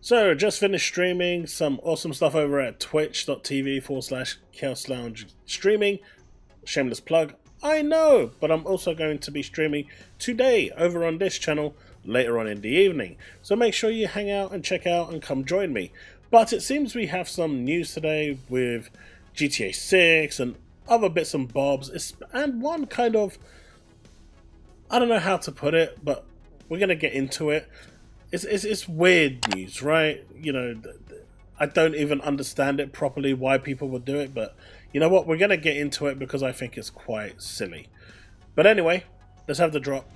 So, just finished streaming some awesome stuff over at twitch.tv/ChaosLounge streaming. Shameless plug, I know, but I'm also going to be streaming today over on this channel later on in the evening. So make sure you hang out and check out and come join me. But it seems we have some news today with GTA 6 and other bits and bobs, and one kind of, I don't know how to put it, but we're going to get into it. It's weird news, right? You know, I don't even understand it properly why people would do it, but you know what? We're going to get into it because I think it's quite silly. But anyway, let's have the drop.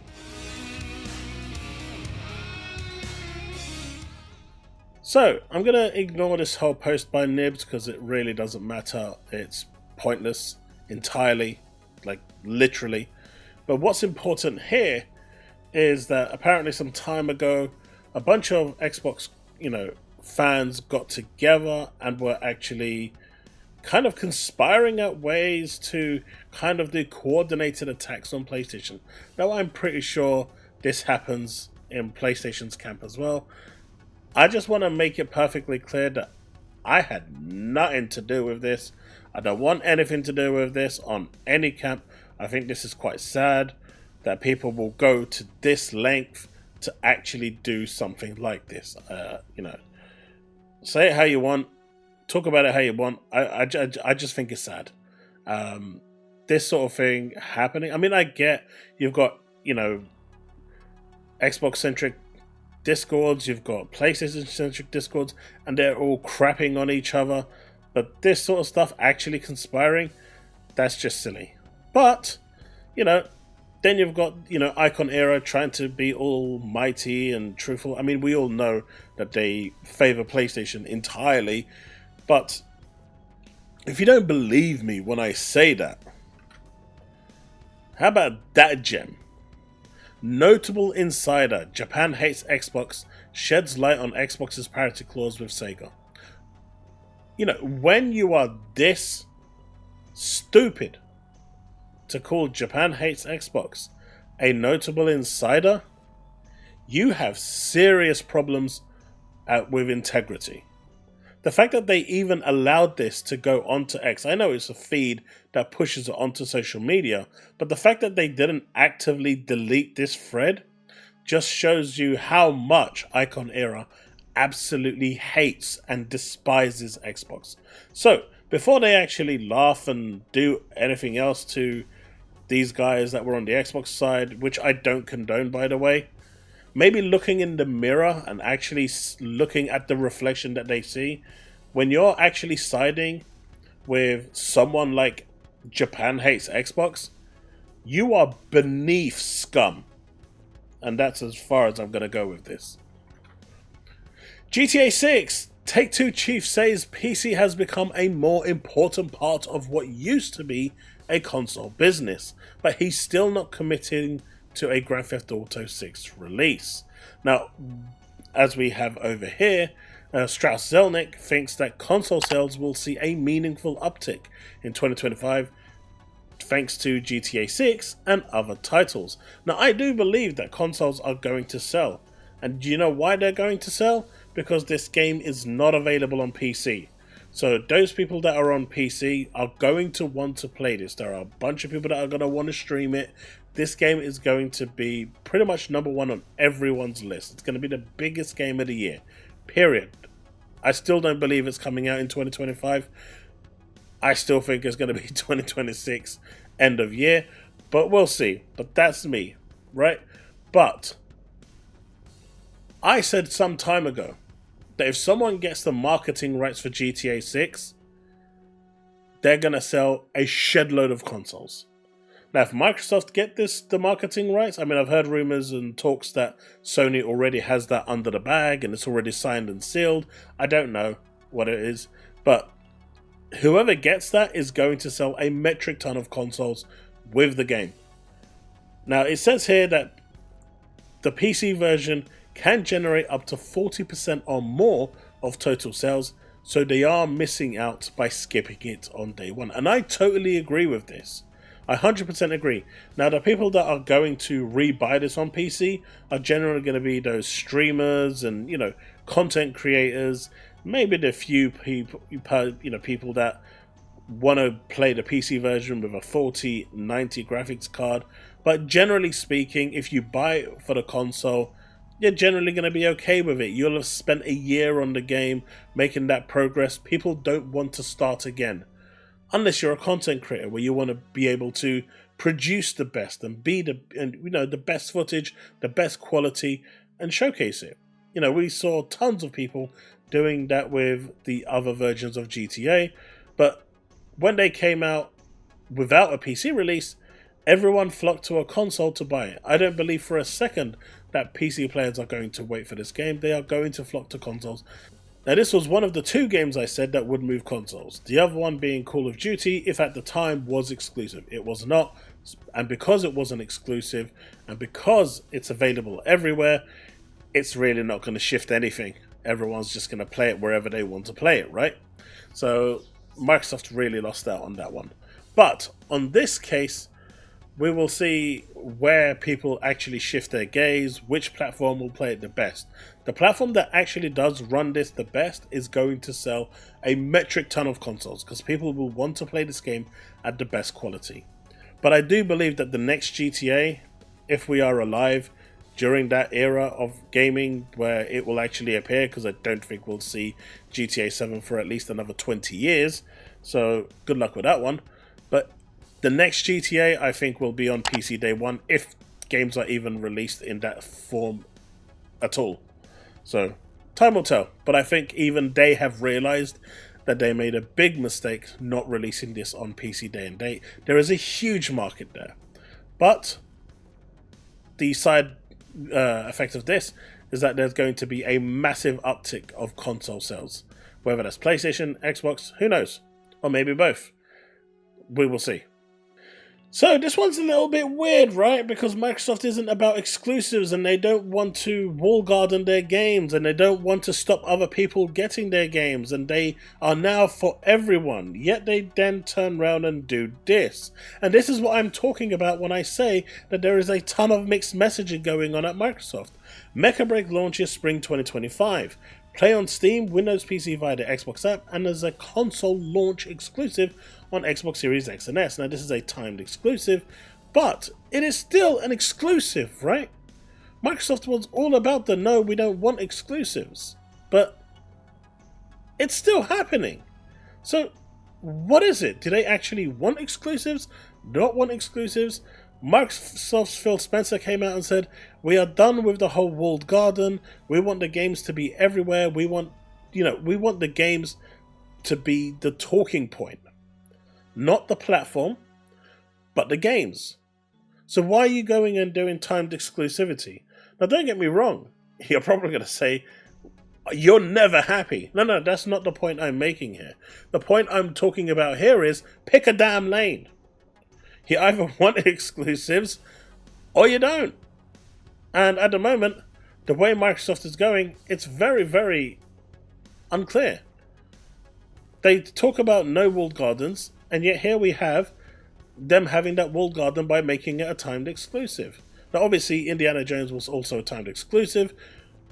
So, I'm going to ignore this whole post by Nibs because it really doesn't matter. It's pointless entirely, like literally. But what's important here is that apparently some time ago, a bunch of Xbox, fans got together and were actually kind of conspiring at ways to kind of do coordinated attacks on PlayStation. Now, I'm pretty sure this happens in PlayStation's camp as well. I just want to make it perfectly clear that I had nothing to do with this. I don't want anything to do with this on any camp. I think this is quite sad that people will go to this length to actually do something like this. Say it how you want, talk about it how you want. I just think it's sad. This sort of thing happening. I mean, I get you've got, Xbox-centric Discords, you've got PlayStation-centric Discords, and they're all crapping on each other. But this sort of stuff actually conspiring, that's just silly. But, then you've got, Icon Era trying to be almighty and truthful. I mean, we all know that they favor PlayStation entirely. But if you don't believe me when I say that, how about that gem? Notable insider, Japan hates Xbox, sheds light on Xbox's parity clause with Sega. When you are this stupid to call Japan hates Xbox a notable insider, you have serious problems with integrity. The fact that they even allowed this to go onto X, I know it's a feed that pushes it onto social media, but the fact that they didn't actively delete this thread just shows you how much Icon Era absolutely hates and despises Xbox. So, before they actually laugh and do anything else to these guys that were on the Xbox side, which I don't condone, by the way, maybe looking in the mirror and actually looking at the reflection that they see, when you're actually siding with someone like Japan hates Xbox, you are beneath scum. And that's as far as I'm going to go with this. GTA 6, Take-Two chief says PC has become a more important part of what used to be a console business, but he's still not committing to a Grand Theft Auto 6 release. Now, as we have over here, Strauss Zelnick thinks that console sales will see a meaningful uptick in 2025 thanks to GTA 6 and other titles. Now, I do believe that consoles are going to sell. And do you know why they're going to sell? Because this game is not available on PC. So those people that are on PC are going to want to play this. There are a bunch of people that are going to want to stream it. This game is going to be pretty much number one on everyone's list. It's going to be the biggest game of the year. Period. I still don't believe it's coming out in 2025. I still think it's going to be 2026 end of year. But we'll see. But that's me, right? But I said some time ago that if someone gets the marketing rights for GTA 6, they're going to sell a shed load of consoles. Now, if Microsoft get the marketing rights, I mean, I've heard rumors and talks that Sony already has that under the bag and it's already signed and sealed. I don't know what it is, but whoever gets that is going to sell a metric ton of consoles with the game. Now, it says here that the PC version can generate up to 40% or more of total sales, so they are missing out by skipping it on day one. And I totally agree with this. I 100% agree. Now, the people that are going to rebuy this on PC are generally going to be those streamers and, content creators, maybe the few people, people that want to play the PC version with a 4090 graphics card. But generally speaking, if you buy it for the console, you're generally going to be okay with it. You'll have spent a year on the game making that progress. People don't want to start again. Unless you're a content creator where you want to be able to produce the best and be the best footage, the best quality, and showcase it. We saw tons of people doing that with the other versions of GTA, but when they came out without a PC release, everyone flocked to a console to buy it. I don't believe for a second that PC players are going to wait for this game. They are going to flock to consoles. Now, this was one of the 2 games I said that would move consoles. The other one being Call of Duty, if at the time was exclusive. It was not, and because it wasn't exclusive, and because it's available everywhere, it's really not going to shift anything. Everyone's just going to play it wherever they want to play it, right? So Microsoft really lost out on that one. But on this case, we will see where people actually shift their gaze, which platform will play it the best. The platform that actually does run this the best is going to sell a metric ton of consoles, because people will want to play this game at the best quality. But I do believe that the next GTA, if we are alive during that era of gaming where it will actually appear, because I don't think we'll see GTA 7 for at least another 20 years, so good luck with that one. But the next GTA, I think, will be on PC day one, if games are even released in that form at all. So, time will tell. But I think even they have realized that they made a big mistake not releasing this on PC day and date. There is a huge market there. But the side effect of this is that there's going to be a massive uptick of console sales. Whether that's PlayStation, Xbox, who knows? Or maybe both. We will see. So this one's a little bit weird, right? Because Microsoft isn't about exclusives, and they don't want to wall garden their games, and they don't want to stop other people getting their games, and they are now for everyone. Yet they then turn around and do this. And this is what I'm talking about when I say that there is a ton of mixed messaging going on at Microsoft. Mecha Break launches spring 2025. Play on Steam, Windows PC via the Xbox app, and as a console launch exclusive on Xbox Series X and S. Now, this is a timed exclusive, but it is still an exclusive, right? Microsoft was all about the no, we don't want exclusives, but it's still happening. So, what is it? Do they actually want exclusives? Not want exclusives? Microsoft's Phil Spencer came out and said, we are done with the whole walled garden. We want the games to be everywhere. We want the games to be the talking point. Not the platform, but the games. So why are you going and doing timed exclusivity? Now, don't get me wrong. You're probably going to say, you're never happy. No, that's not the point I'm making here. The point I'm talking about here is pick a damn lane. You either want exclusives or you don't. And at the moment, the way Microsoft is going, it's very, very unclear. They talk about no walled gardens, and yet here we have them having that walled garden by making it a timed exclusive. Now, obviously, Indiana Jones was also a timed exclusive,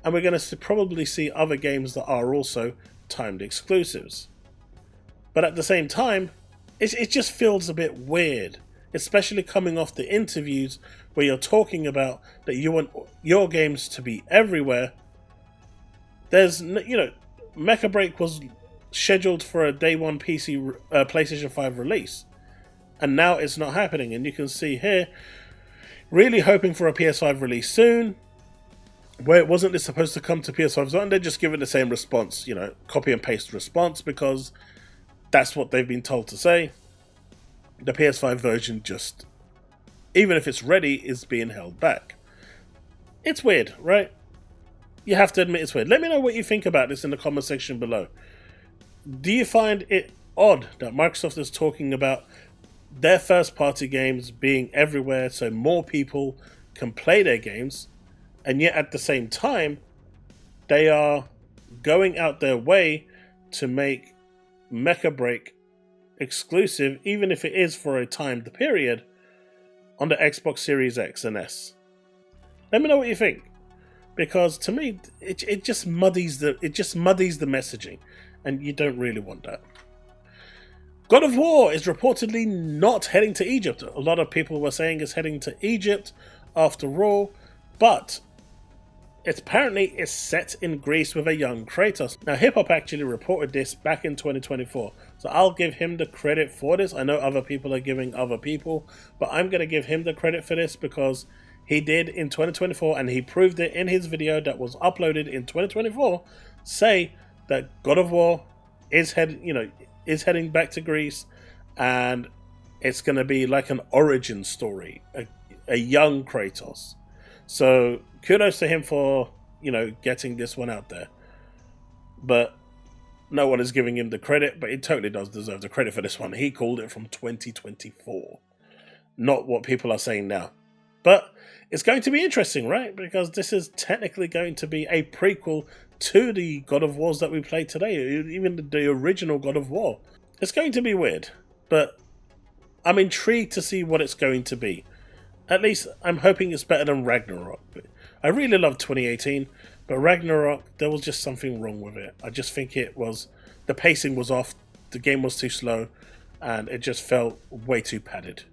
and we're going to probably see other games that are also timed exclusives. But at the same time, it just feels a bit weird. Especially coming off the interviews where you're talking about that you want your games to be everywhere. There's, Mecha Break was scheduled for a day one PC PlayStation 5 release, and now it's not happening. And you can see here, really hoping for a PS5 release soon, where it wasn't supposed to come to PS5, and they're just giving the same response, copy and paste response, because that's what they've been told to say. The PS5 version just, even if it's ready, is being held back. It's weird, right? You have to admit it's weird. Let me know what you think about this in the comment section below. Do you find it odd that Microsoft is talking about their first-party games being everywhere so more people can play their games, and yet at the same time, they are going out their way to make Mecha Break exclusive, even if it is for a timed period, on the Xbox Series X and S? Let me know what you think, because to me it just muddies the messaging, and you don't really want that. God of War is reportedly not heading to Egypt. A lot of people were saying it's heading to Egypt after all, but it's set in Greece with a young Kratos. Now, Hip Hop actually reported this back in 2024, so I'll give him the credit for this. I know other people are giving other people, but I'm going to give him the credit for this because he did in 2024, and he proved it in his video that was uploaded in 2024, say that God of War is heading back to Greece, and it's going to be like an origin story, a young Kratos. So kudos to him for, getting this one out there. But no one is giving him the credit, but he totally does deserve the credit for this one. He called it from 2024, not what people are saying now. But it's going to be interesting, right? Because this is technically going to be a prequel to the God of Wars that we played today, even the original God of War. It's going to be weird, but I'm intrigued to see what it's going to be. At least I'm hoping it's better than Ragnarok. I really loved 2018, but Ragnarok, there was just something wrong with it. I just think the pacing was off, the game was too slow, and it just felt way too padded.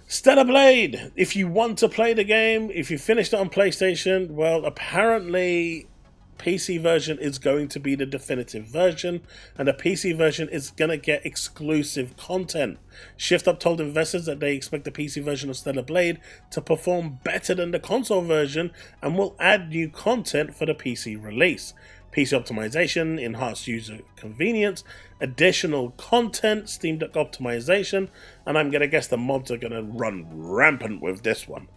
Stellar Blade! If you want to play the game, if you finished it on PlayStation, well, apparently PC version is going to be the definitive version, and the PC version is going to get exclusive content. Shift Up told investors that they expect the PC version of Stellar Blade to perform better than the console version and will add new content for the PC release. PC optimization, enhanced user convenience, additional content, Steam Deck optimization, and I'm going to guess the mods are going to run rampant with this one.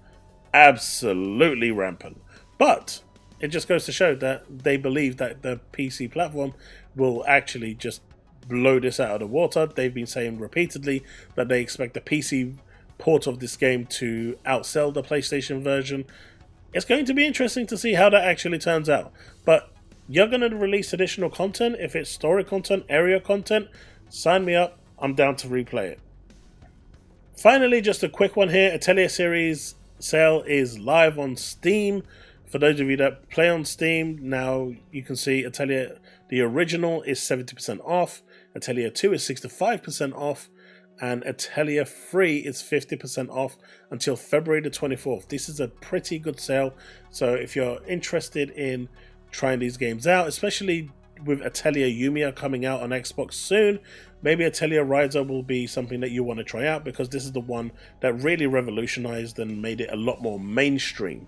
Absolutely rampant. But it just goes to show that they believe that the PC platform will actually just blow this out of the water. They've been saying repeatedly that they expect the PC port of this game to outsell the PlayStation version. It's going to be interesting to see how that actually turns out. But you're going to release additional content. If it's story content, area content, sign me up. I'm down to replay it. Finally, just a quick one here. Atelier Series sale is live on Steam. For those of you that play on Steam, now you can see Atelier, the original is 70% off, Atelier 2 is 65% off, and Atelier 3 is 50% off until February the 24th. This is a pretty good sale, so if you're interested in trying these games out, especially with Atelier Yumiya coming out on Xbox soon, maybe Atelier Ryza will be something that you want to try out, because this is the one that really revolutionized and made it a lot more mainstream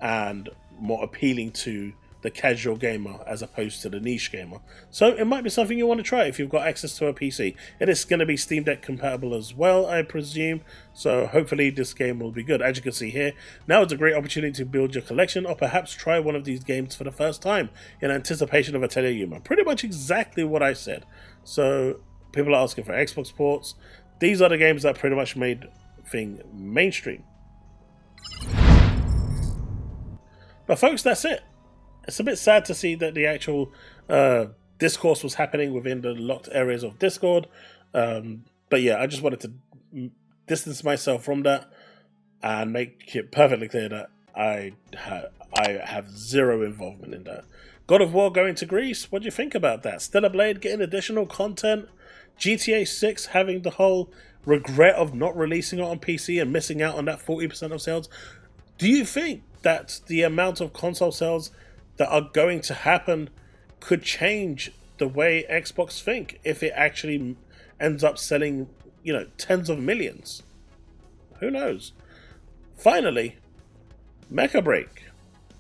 and more appealing to the casual gamer as opposed to the niche gamer. So it might be something you want to try if you've got access to a PC. It is going to be Steam Deck compatible as well, I presume, so hopefully this game will be good. As you can see here, now is a great opportunity to build your collection, or perhaps try one of these games for the first time in anticipation of Atelier Yumiya. Pretty much exactly what I said. So people are asking for Xbox ports. These are the games that pretty much made thing mainstream. But folks, that's it. It's a bit sad to see that the actual discourse was happening within the locked areas of Discord. But yeah, I just wanted to distance myself from that and make it perfectly clear that I have zero involvement in that. God of War going to Greece, what do you think about that? Stellar Blade getting additional content? GTA 6 having the whole regret of not releasing it on PC and missing out on that 40% of sales? Do you think that the amount of console sales that are going to happen could change the way Xbox think if it actually ends up selling, tens of millions? Who knows? Finally, Mecha Break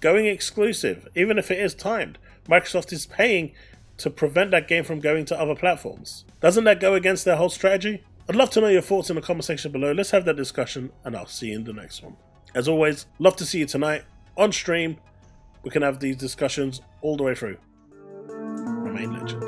going exclusive, even if it is timed. Microsoft is paying to prevent that game from going to other platforms. Doesn't that go against their whole strategy? I'd love to know your thoughts in the comment section below. Let's have that discussion, and I'll see you in the next one. As always, love to see you tonight on stream. We can have these discussions all the way through. Remain legend.